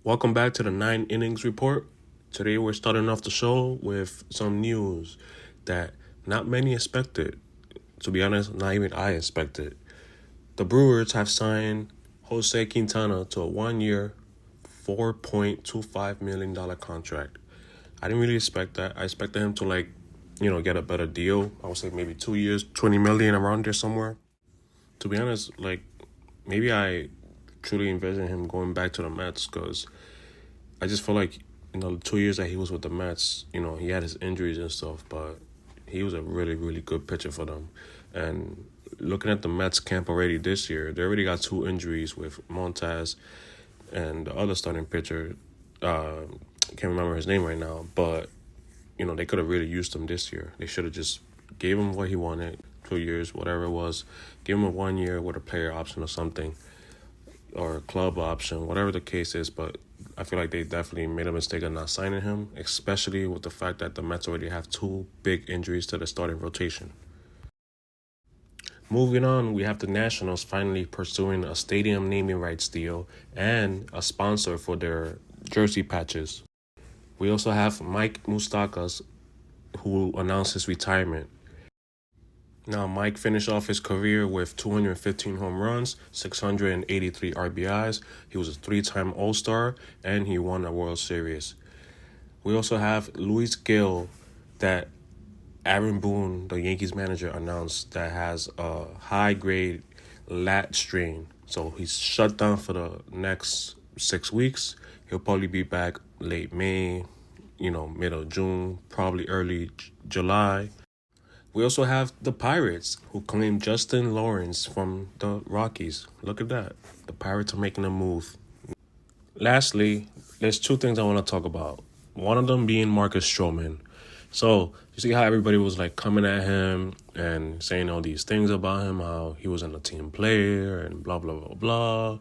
Welcome back to the 9 innings report. Today we're starting off the show with some news that not many expected. To be honest, not even I expected. The Brewers have signed Jose Quintana to a 1 year, $4.25 million contract. I didn't really expect that. I expected him to get a better deal. I would say maybe 2 years, 20 million around there somewhere. To be honest, maybe I truly envision him going back to the Mets because I just feel like in the 2 years that he was with the Mets, he had his injuries and stuff, but he was a really, really good pitcher for them. And looking at the Mets camp already this year, they already got two injuries with Montez and the other starting pitcher. I can't remember his name right now, but they could have really used him this year. They should have just gave him what he wanted, 2 years, whatever it was. Give him a 1 year with a player option or something, or a club option, whatever the case is. But I feel like they definitely made a mistake of not signing him, especially with the fact that the Mets already have two big injuries to the starting rotation. Moving on, we have the Nationals finally pursuing a stadium naming rights deal and a sponsor for their jersey patches. We also have Mike Moustakas, who announced his retirement. Now, Mike finished off his career with 215 home runs, 683 RBIs. He was a three-time All-Star, and he won a World Series. We also have Luis Gil, that Aaron Boone, the Yankees manager, announced that has a high-grade lat strain. So he's shut down for the next 6 weeks. He'll probably be back late May, middle of June, probably early July. We also have the Pirates, who claimed Justin Lawrence from the Rockies. Look at that. The Pirates are making a move. Lastly, there's two things I want to talk about. One of them being Marcus Stroman. So, you see how everybody was coming at him and saying all these things about him, how he wasn't a team player and blah, blah, blah, blah.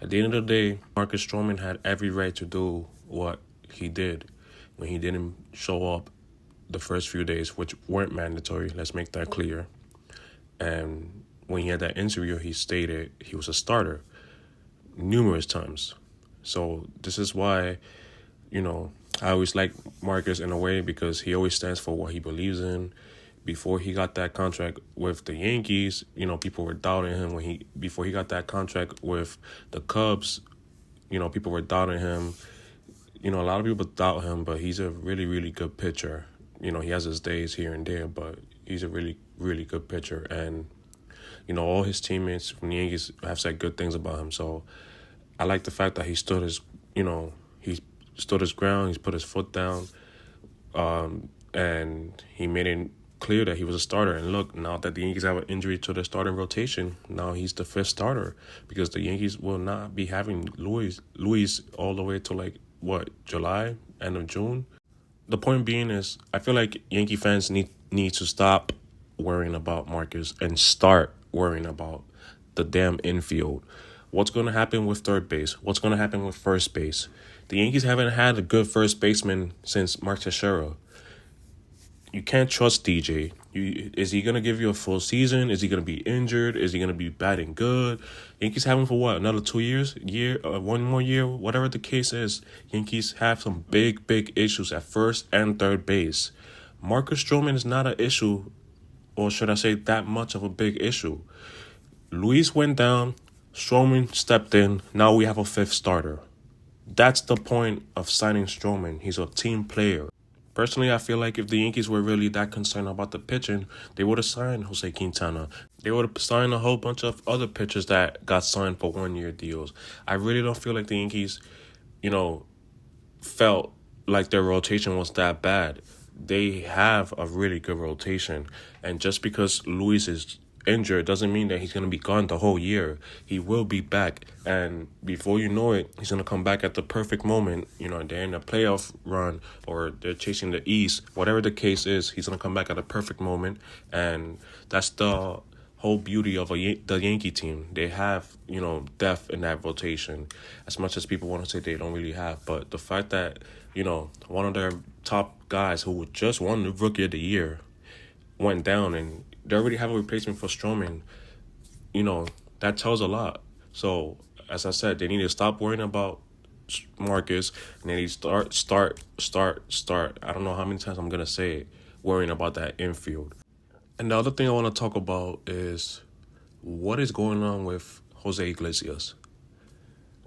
At the end of the day, Marcus Stroman had every right to do what he did when he didn't show up the first few days, which weren't mandatory. Let's make that clear. And when he had that interview, he stated he was a starter numerous times. So this is why, I always like Marcus in a way, because he always stands for what he believes in. Before he got that contract with the Yankees, people were doubting him. Before he got that contract with the Cubs, people were doubting him. A lot of people doubt him, but he's a really, really good pitcher. He has his days here and there, but he's a really, really good pitcher. And, all his teammates from the Yankees have said good things about him. So I like the fact that he stood his ground, he's put his foot down, and he made it clear that he was a starter. And look, now that the Yankees have an injury to their starting rotation, now he's the fifth starter, because the Yankees will not be having Luis all the way to July, end of June. The point being is, I feel like Yankee fans need to stop worrying about Marcus and start worrying about the damn infield. What's going to happen with third base? What's going to happen with first base? The Yankees haven't had a good first baseman since Mark Teixeira. You can't trust DJ. Is he going to give you a full season? Is he going to be injured? Is he going to be batting good? Yankees have him for what? Another 2 years? One more year? Whatever the case is. Yankees have some big, big issues at first and third base. Marcus Stroman is not an issue, or should I say that much of a big issue. Luis went down. Stroman stepped in. Now we have a fifth starter. That's the point of signing Stroman. He's a team player. Personally, I feel like if the Yankees were really that concerned about the pitching, they would have signed Jose Quintana. They would have signed a whole bunch of other pitchers that got signed for 1 year deals. I really don't feel like the Yankees, felt like their rotation was that bad. They have a really good rotation. And just because Luis is injured doesn't mean that he's going to be gone the whole year. He will be back, and before you know it, he's going to come back at the perfect moment. They're in a playoff run, or they're chasing the East. Whatever the case is, he's going to come back at a perfect moment, and that's the whole beauty of the Yankee team. They have, depth in that rotation, as much as people want to say they don't really have. But the fact that, one of their top guys who just won the Rookie of the Year went down, and they already have a replacement for Stroman, that tells a lot. So, as I said, they need to stop worrying about Marcus, and then he start. I don't know how many times I'm gonna say it, worrying about that infield. And the other thing I want to talk about is what is going on with Jose Iglesias.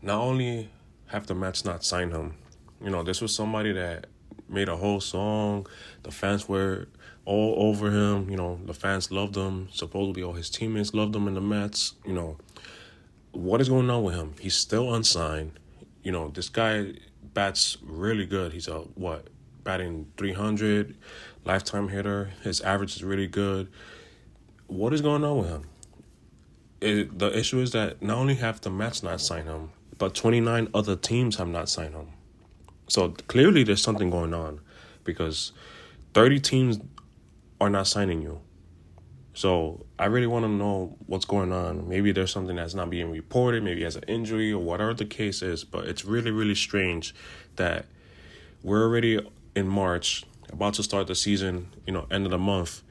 Not only have the Mets not signed him, this was somebody that made a whole song. The fans were all over him. The fans loved him. Supposedly all his teammates loved him in the Mets. What is going on with him? He's still unsigned. This guy bats really good. He's batting 300, lifetime hitter. His average is really good. What is going on with him? The issue is that not only have the Mets not signed him, but 29 other teams have not signed him. So clearly there's something going on because 30 teams are not signing you. So I really want to know what's going on. Maybe there's something that's not being reported. Maybe he has an injury or whatever the case is. But it's really, really strange that we're already in March, about to start the season, end of the month,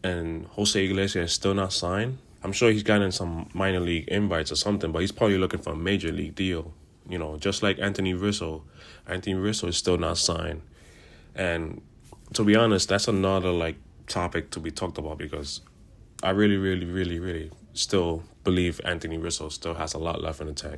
and Jose Iglesias is still not signed. I'm sure he's gotten some minor league invites or something, but he's probably looking for a major league deal. Just like Anthony Rizzo. Anthony Rizzo is still not signed. And to be honest, that's another topic to be talked about because I really, really, really, really still believe Anthony Rizzo still has a lot left in the tank.